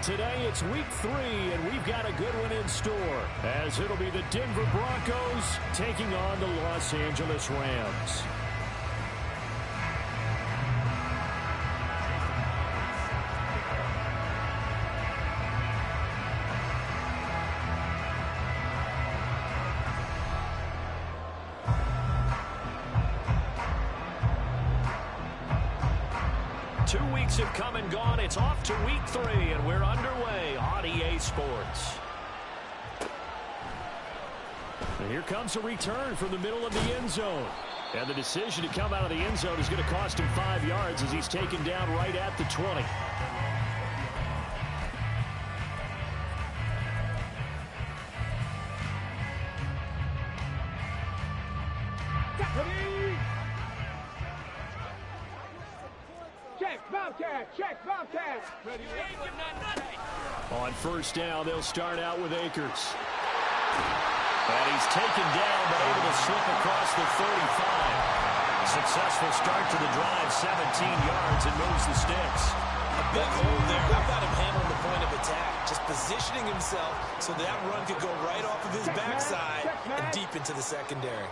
Today it's week 3, and we've got a good one in store, as it'll be the Denver Broncos taking on the Los Angeles Rams. Have come and gone. It's off to week 3, and we're underway on EA Sports. And here comes a return from the middle of the end zone. And the decision to come out of the end zone is going to cost him 5 yards as he's taken down right at the 20. Check, Bobcat. On first down, they'll start out with Akers. And he's taken down, but able to slip across the 35. Successful start to the drive, 17 yards, and moves the sticks. A big hole there. How about him handling the point of attack? Just positioning himself so that run could go right off of his backside and deep into the secondary.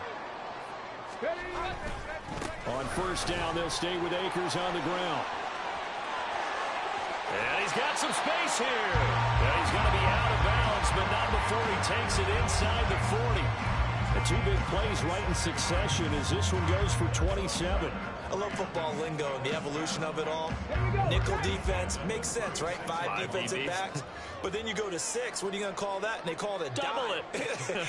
On first down, they'll stay with Akers on the ground. And he's got some space here. And he's going to be out of bounds, but not before he takes it inside the 40. The 2 big plays right in succession as this one goes for 27. I love football lingo and the evolution of it all. Nickel defense makes sense, right? 5 defensive backs. But then you go to 6. What are you going to call that? And they call it a dime.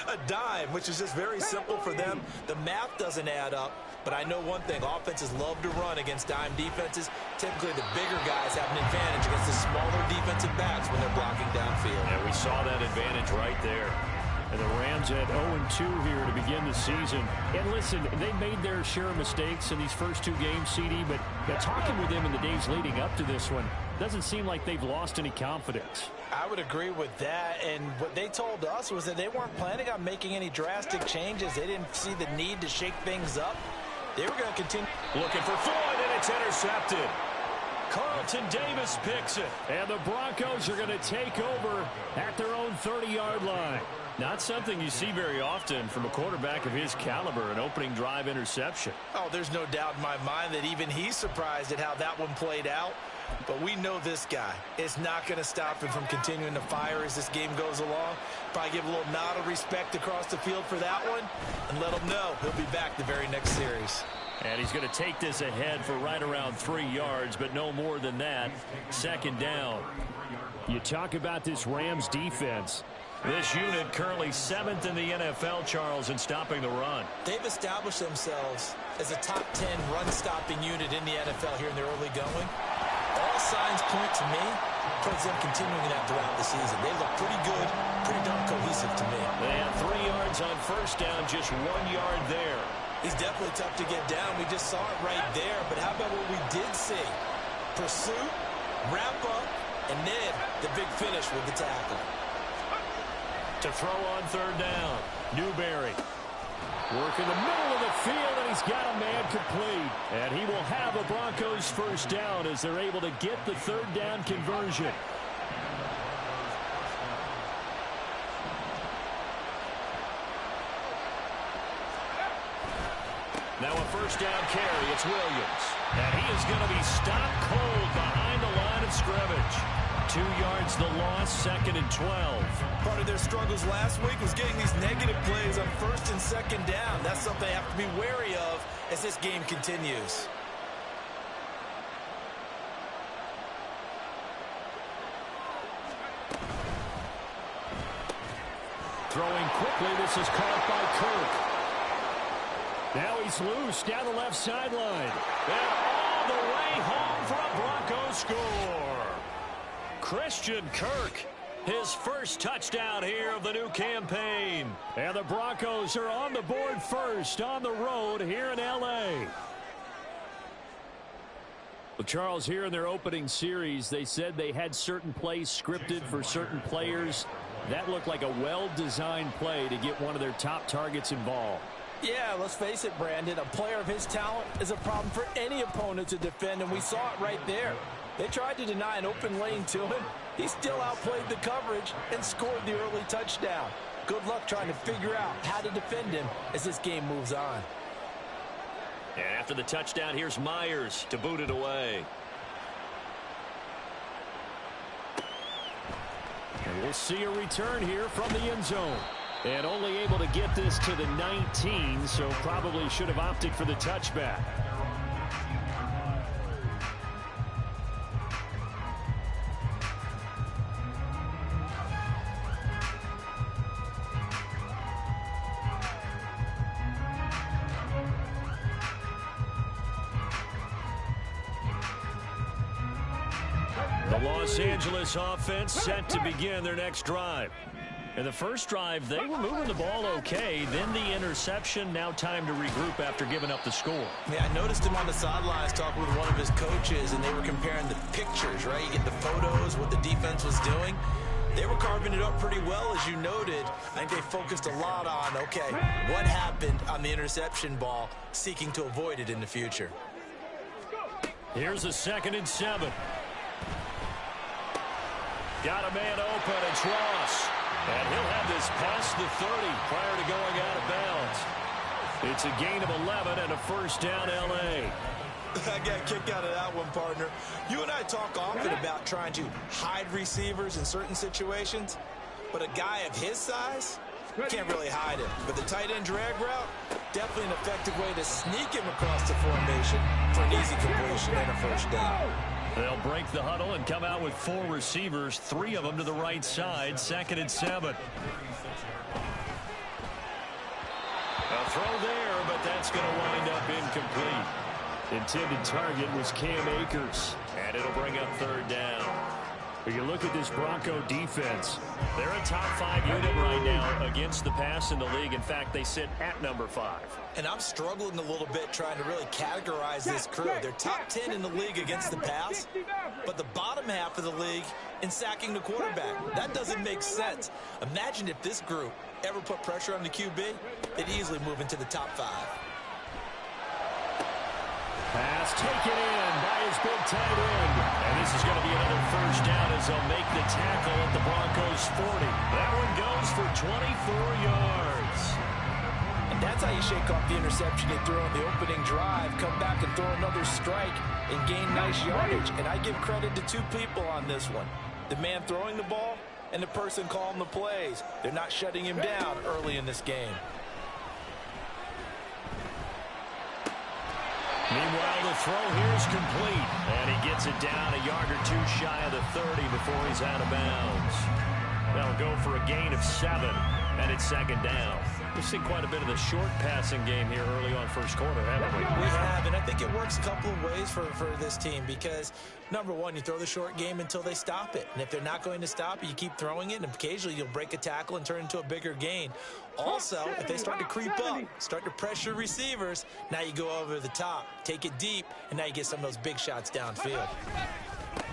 A dime, which is just very simple for them. The math doesn't add up. But I know one thing, offenses love to run against dime defenses. Typically, the bigger guys have an advantage against the smaller defensive backs when they're blocking downfield. Yeah, we saw that advantage right there. And the Rams at 0-2 here to begin the season. And listen, they made their share of mistakes in these first 2 games, CD, but talking with them in the days leading up to this one, doesn't seem like they've lost any confidence. I would agree with that, and what they told us was that they weren't planning on making any drastic changes. They didn't see the need to shake things up. They were going to continue. Looking for Floyd, and it's intercepted. Carlton Davis picks it. And the Broncos are going to take over at their own 30-yard line. Not something you see very often from a quarterback of his caliber, an opening drive interception. Oh, there's no doubt in my mind that even he's surprised at how that one played out. But we know this guy is not going to stop him from continuing to fire as this game goes along. Probably give a little nod of respect across the field for that one and let him know he'll be back the very next series. And he's going to take this ahead for right around 3 yards, but no more than that. Second down. You talk about this Rams defense. This unit currently 7th in the NFL, Charles, in stopping the run. They've established themselves as a top 10 run-stopping unit in the NFL here in the early going. All signs point to me towards them continuing that throughout the season. They look pretty good, pretty darn cohesive to me. They have 3 yards on first down, just 1 yard there. He's definitely tough to get down. We just saw it right there. But how about what we did see? Pursuit, wrap up, and then the big finish with the tackle. To throw on third down, Newberry. Work in the middle of the field, and he's got a man complete. And he will have a Broncos first down as they're able to get the third down conversion. Now a first down carry, it's Williams. And he is going to be stopped cold behind the line of scrimmage. 2 yards the loss, 2nd and 12. Part of their struggles last week was getting these negative plays on first and second down. That's something they have to be wary of as this game continues. Throwing quickly, this is caught by Kirk. Now he's loose down the left sideline. And all the way home for a Broncos score. Christian Kirk, his first touchdown here of the new campaign. And the Broncos are on the board first on the road here in L.A. Well, Charles, here in their opening series, they said they had certain plays scripted for certain players. That looked like a well-designed play to get one of their top targets involved. Yeah, let's face it, Brandon. A player of his talent is a problem for any opponent to defend, and we saw it right there. They tried to deny an open lane to him. He still outplayed the coverage and scored the early touchdown. Good luck trying to figure out how to defend him as this game moves on. And after the touchdown, here's Myers to boot it away. And we'll see a return here from the end zone. And only able to get this to the 19, so probably should have opted for the touchback. The Los Angeles offense set to begin their next drive. In the first drive, they were moving the ball okay. Then the interception. Now time to regroup after giving up the score. Yeah, I noticed him on the sidelines talking with one of his coaches, and they were comparing the pictures, right? You get the photos, what the defense was doing. They were carving it up pretty well, as you noted. I think they focused a lot on, okay, what happened on the interception ball, seeking to avoid it in the future. Here's a 2nd and 7. Got a man open. It's Ross. And he'll have this past the 30 prior to going out of bounds. It's a gain of 11 and a first down, L.A. I got a kick out of that one, partner. You and I talk often about trying to hide receivers in certain situations, but a guy of his size can't really hide him. But the tight end drag route, definitely an effective way to sneak him across the formation for an easy completion and a first down. They'll break the huddle and come out with 4 receivers, 3 of them to the right side, 2nd and 7. A throw there, but that's going to wind up incomplete. Intended target was Cam Akers, and it'll bring up 3rd down. But you look at this Bronco defense, they're a top 5 unit right now against the pass in the league. In fact, they sit at number 5. And I'm struggling a little bit trying to really categorize this crew. They're top 10 in the league against the pass, but the bottom half of the league in sacking the quarterback. That doesn't make sense. Imagine if this group ever put pressure on the QB, they'd easily move into the top 5. Pass taken in by his big tight end. And this is going to be another first down as they'll make the tackle at the Broncos 40. That one goes for 24 yards. And that's how you shake off the interception you threw on the opening drive, come back and throw another strike and gain nice yardage. And I give credit to 2 people on this one. The man throwing the ball and the person calling the plays. They're not shutting him down early in this game. Meanwhile, the throw here is complete. And he gets it down a yard or 2 shy of the 30 before he's out of bounds. They'll go for a gain of 7, and it's 2nd down. We've seen quite a bit of the short passing game here early on first quarter, haven't we? We have, and I think it works a couple of ways for this team because, number one, you throw the short game until they stop it. And if they're not going to stop it, you keep throwing it, and occasionally you'll break a tackle and turn it into a bigger gain. Also, if they start to creep up, start to pressure receivers, now you go over the top, take it deep, and now you get some of those big shots downfield.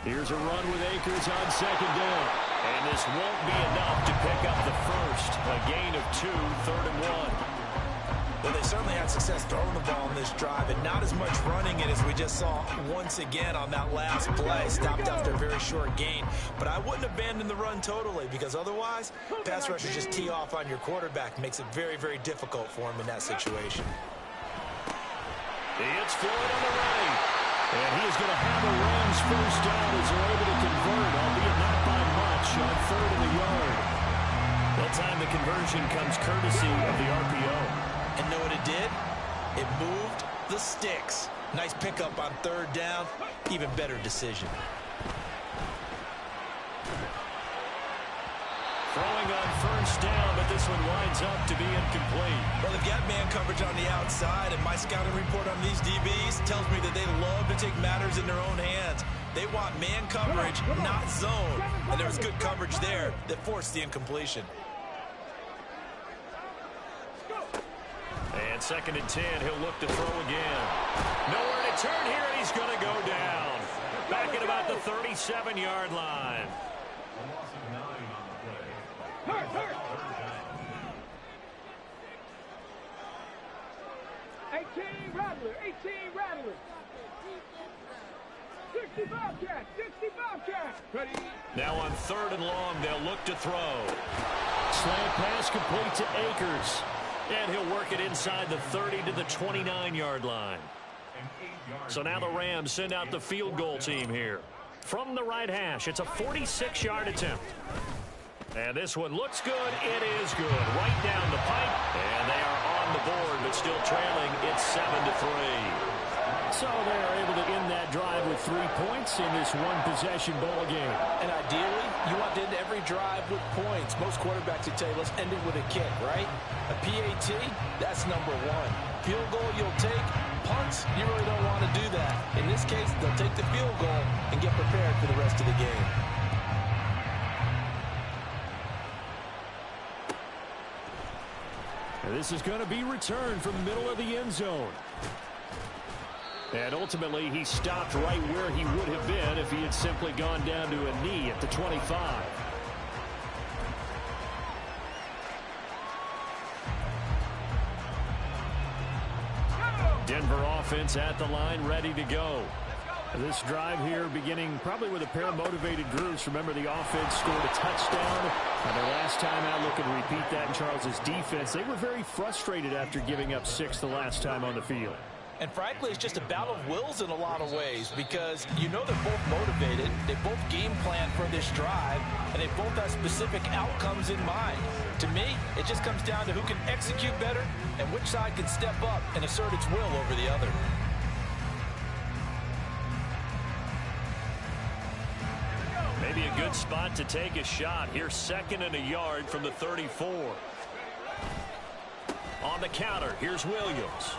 Here's a run with Akers on 2nd down. And this won't be enough to pick up the first. A gain of 2, 3rd and 1. Well, they certainly had success throwing the ball in this drive, and not as much running it as we just saw once again on that last play. Stopped after a very short gain. But I wouldn't abandon the run totally, because otherwise, pass rushers just tee off on your quarterback. Makes it very, very difficult for him in that situation. It's Floyd on the right. And he is going to have a Rams first down as they're able to convert, albeit not by much, on 3rd and the yard. That time the conversion comes courtesy of the RPO. And know what it did? It moved the sticks. Nice pickup on 3rd down. Even better decision. Throwing on first down, but this one winds up to be incomplete. Well, they've got man coverage on the outside, and my scouting report on these DBs tells me that they love to take matters in their own hands. They want man coverage, not zone. And there was good coverage there that forced the incompletion. And 2nd and 10, he'll look to throw again. Nowhere to turn here, and he's going to go down. Back at about the 37-yard line. 18 Rattler. 60 Bobcat, 60 Bobcat. Ready? Now on 3rd and long, they'll look to throw. Slant pass complete to Akers. And he'll work it inside the 30 to the 29-yard line. So now the Rams send out the field goal team here. From the right hash, it's a 46-yard attempt. And this one looks good. It is good. Right down the pipe. And they are on the board, but still trailing. It's 7-3. So they're able to end that drive with 3 points in this one-possession ball game. And ideally, you want to end every drive with points. Most quarterbacks would tell you, let's end it with a kick, right? A PAT, that's number one. Field goal you'll take. Punts, you really don't want to do that. In this case, they'll take the field goal and get prepared for the rest of the game. And this is going to be returned from the middle of the end zone. And ultimately, he stopped right where he would have been if he had simply gone down to a knee at the 25. Denver offense at the line, ready to go. This drive here beginning probably with a pair of motivated groups. Remember, the offense scored a touchdown. And their last time out, looking to repeat that in Charles's defense. They were very frustrated after giving up 6 the last time on the field. And frankly, it's just a battle of wills in a lot of ways because you know they're both motivated. They both game plan for this drive, and they both have specific outcomes in mind. To me, it just comes down to who can execute better and which side can step up and assert its will over the other. Maybe a good spot to take a shot. Here's 2nd and a yard from the 34. On the counter, here's Williams.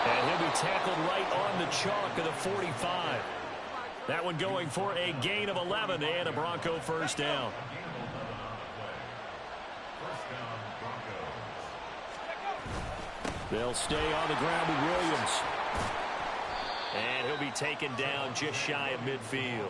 And he'll be tackled right on the chalk of the 45. That one going for a gain of 11 and a Bronco first down. They'll stay on the ground with Williams. And he'll be taken down just shy of midfield.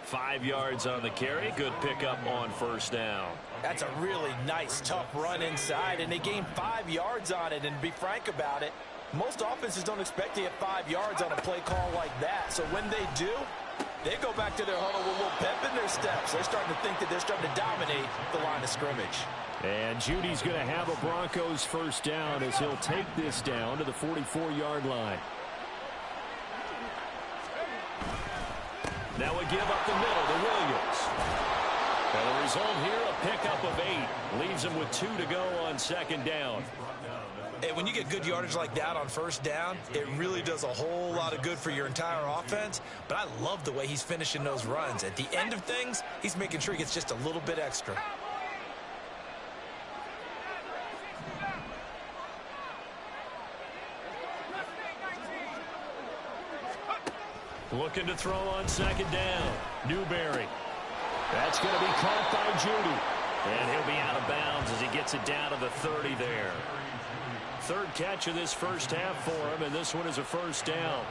5 yards on the carry. Good pickup on first down. That's a really nice, tough run inside, and they gained 5 yards on it. And to be frank about it, most offenses don't expect to get 5 yards on a play call like that. So when they do, they go back to their huddle with a little pep in their steps. They're starting to think that they're starting to dominate the line of scrimmage. And Judy's going to have a Broncos first down as he'll take this down to the 44-yard line. Now we give up the middle to Williams. And the result here, a pickup of 8. Leaves him with 2 to go on 2nd down. And when you get good yardage like that on first down, it really does a whole lot of good for your entire offense. But I love the way he's finishing those runs. At the end of things, he's making sure he gets just a little bit extra. Looking to throw on 2nd down. Newberry. That's going to be caught by Judy. And he'll be out of bounds as he gets it down to the 30 there. 3rd catch of this first half for him, and this one is a first down.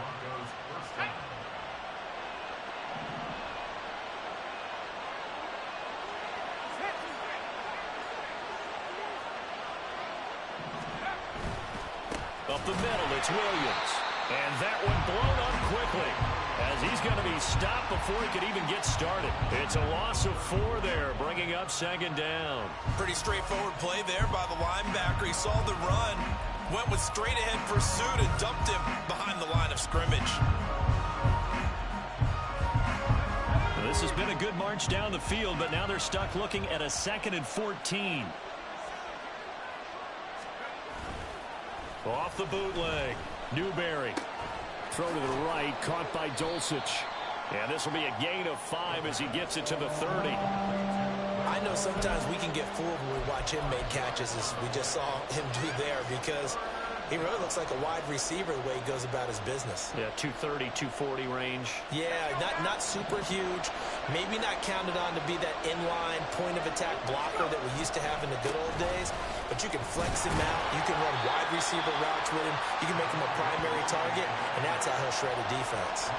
Up the middle, it's Williams. And that one blown up quickly as he's going to be stopped before he could even get started. It's a loss of 4 there, bringing up 2nd down. Pretty straightforward play there by the linebacker. He saw the run, went with straight-ahead pursuit, and dumped him behind the line of scrimmage. This has been a good march down the field, but now they're stuck looking at a 2nd and 14. Off the bootleg. Newberry. Throw to the right, caught by Dulcich. And this will be a gain of 5 as he gets it to the 30. I know sometimes we can get fooled when we watch him make catches as we just saw him do there because he really looks like a wide receiver the way he goes about his business. Yeah, 230, 240 range. Yeah, not super huge. Maybe not counted on to be that inline point-of-attack blocker that we used to have in the good old days. But you can flex him out. You can run wide receiver routes with him. You can make him a primary target, and that's how he'll shred a defense.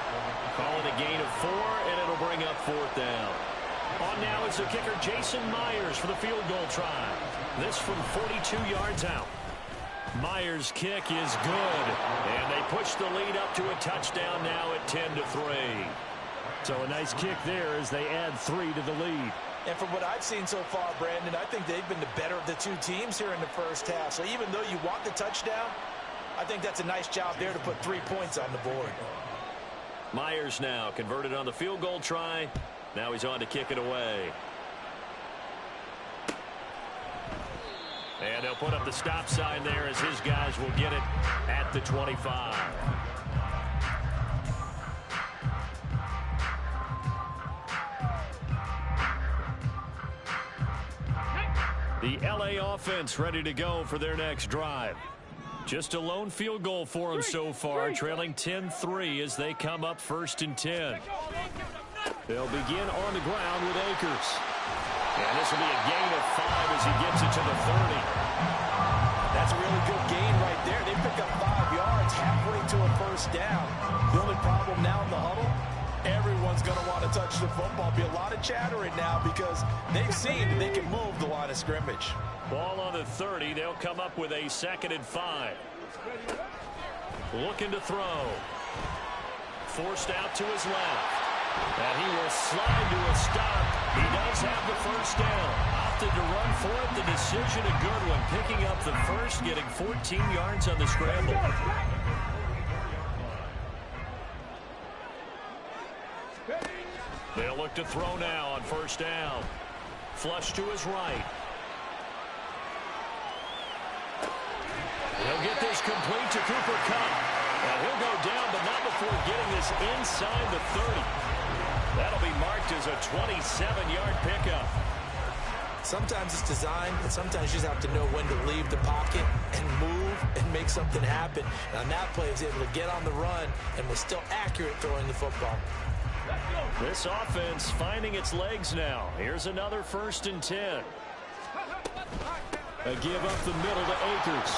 Call it a gain of 4, and it'll bring up 4th down. On now is the kicker, Jason Myers, for the field goal try. This from 42 yards out. Myers' kick is good. And they push the lead up to a touchdown now at 10-3. So a nice kick there as they add 3 to the lead. And from what I've seen so far, Brandon, I think they've been the better of the two teams here in the first half. So even though you want the touchdown, I think that's a nice job there to put 3 points on the board. Myers now converted on the field goal try. Now he's on to kick it away. And they'll put up the stop sign there as his guys will get it at the 25. The LA offense ready to go for their next drive. Just a lone field goal for them so far, trailing 10-3 as they come up 1st and 10. They'll begin on the ground with Akers. And this will be a gain of 5 as he gets it to the 30. That's a really good gain right there. They pick up 5 yards halfway to a first down. The only problem now in the huddle, everyone's going to want to touch the football. Be a lot of chattering now because they've seen they can move the line of scrimmage. Ball on the 30. They'll come up with a 2nd and 5. Looking to throw. Forced out to his left. And he will slide to a stop. He does have the first down. Opted to run for it. The decision a good one. Picking up the first, getting 14 yards on the scramble. They'll look to throw now on first down. Flush to his right. He'll get this complete to Cooper Kupp. And he'll go down, but not before getting this inside the 30. That'll be marked as a 27-yard pickup. Sometimes it's designed, but sometimes you just have to know when to leave the pocket and move and make something happen. And on that play, he was able to get on the run and was still accurate throwing the football. This offense finding its legs now. Here's another 1st and 10. A give up the middle to Akers.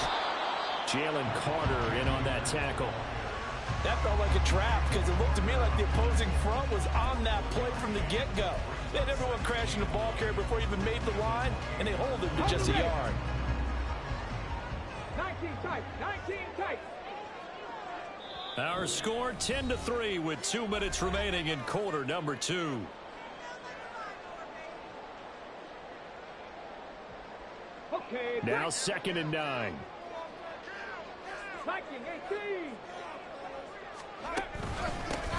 Jalen Carter in on that tackle. That felt like a trap because it looked to me like the opposing front was on that play from the get-go. They had everyone crashing the ball carrier before he even made the line, and they hold him to just a yard. 19 tight, 19 tight. Our score 10-3 with 2 minutes remaining in quarter number 2. Okay. Now 2nd and 9. Viking 18.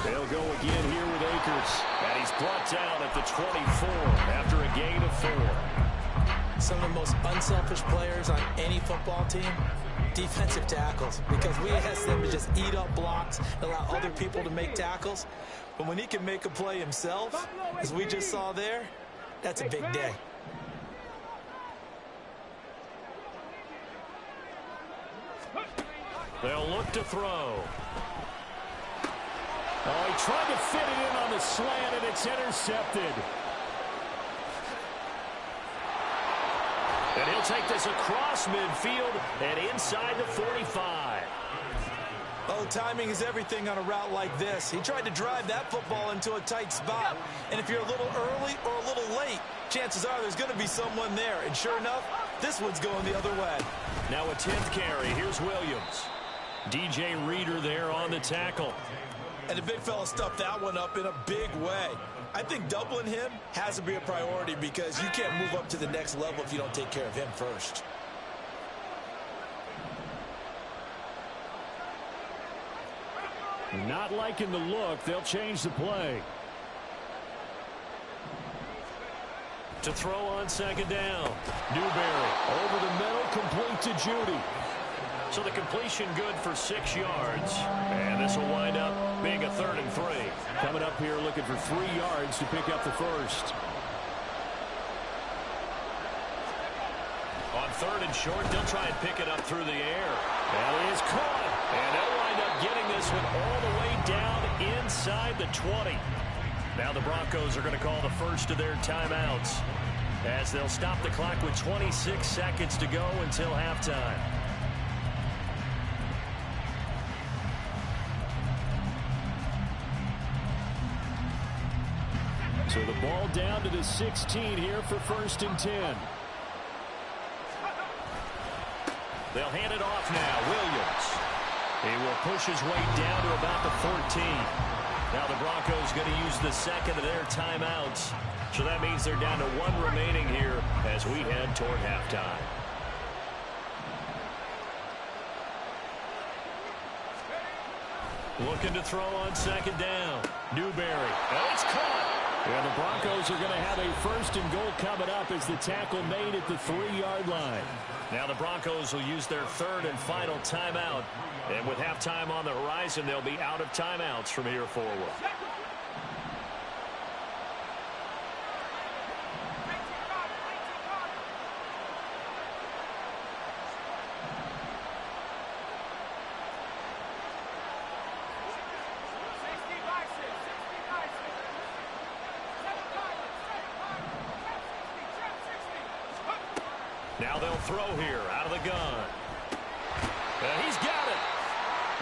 They'll go again here with Akers. And he's brought down at the 24 after a gain of 4. Some of the most unselfish players on any football team, defensive tackles, because we ask them to just eat up blocks and allow other people to make tackles. But when he can make a play himself, as we just saw there, that's a big day. They'll look to throw. Oh, he tried to fit it in on the slant, and it's intercepted. And he'll take this across midfield and inside the 45. Oh, timing is everything on a route like this. He tried to drive that football into a tight spot. And if you're a little early or a little late, chances are there's going to be someone there. And sure enough, this one's going the other way. Now a 10th carry. Here's Williams. DJ Reader there on the tackle. And the big fella stuffed that one up in a big way. I think doubling him has to be a priority because you can't move up to the next level if you don't take care of him first. Not liking the look. They'll change the play. To throw on 2nd down. Newberry over the middle, complete to Judy. So the completion good for 6 yards. And this will wind up being a 3rd and 3. Coming up here looking for 3 yards to pick up the first. On 3rd and short, they'll try and pick it up through the air. That is caught. And they'll wind up getting this one all the way down inside the 20. Now the Broncos are going to call the first of their timeouts as they'll stop the clock with 26 seconds to go until halftime. So the ball down to the 16 here for 1st and 10. They'll hand it off now. Williams. He will push his way down to about the 14. Now the Broncos going to use the second of their timeouts. So that means they're down to one remaining here as we head toward halftime. Looking to throw on second down. Newberry. And it's caught. And the Broncos are going to have a first and goal coming up as the tackle made at the 3-yard line. Now the Broncos will use their third and final timeout. And with halftime on the horizon, they'll be out of timeouts from here forward. Now they'll throw here out of the gun. And he's got it.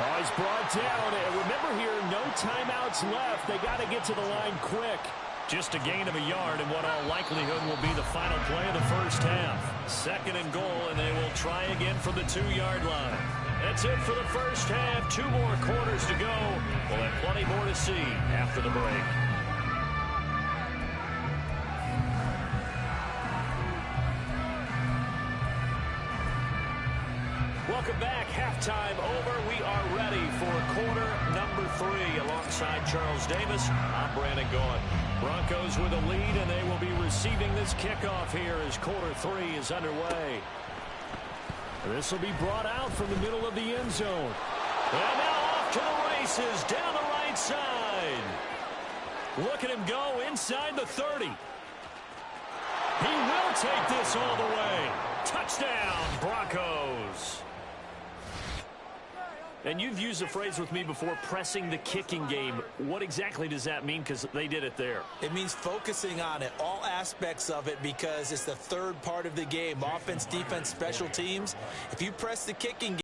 Oh, he's brought down. And remember here, no timeouts left. They got to get to the line quick. Just a gain of a yard, and what all likelihood will be the final play of the first half. Second and goal, and they will try again from the 2-yard line. That's it for the first half. 2 more quarters to go. We'll have plenty more to see after the break. Welcome back. Halftime over. We are ready for quarter number 3. Alongside Charles Davis, I'm Brandon Gaughan. Broncos with a lead, and they will be receiving this kickoff here as quarter 3 is underway. This will be brought out from the middle of the end zone. And now off to the races down the right side. Look at him go inside the 30. He will take this all the way. Touchdown, Broncos. And you've used the phrase with me before, pressing the kicking game. What exactly does that mean? Because they did it there. It means focusing on it, all aspects of it, because it's the third part of the game. Offense, defense, special teams. If you press the kicking game,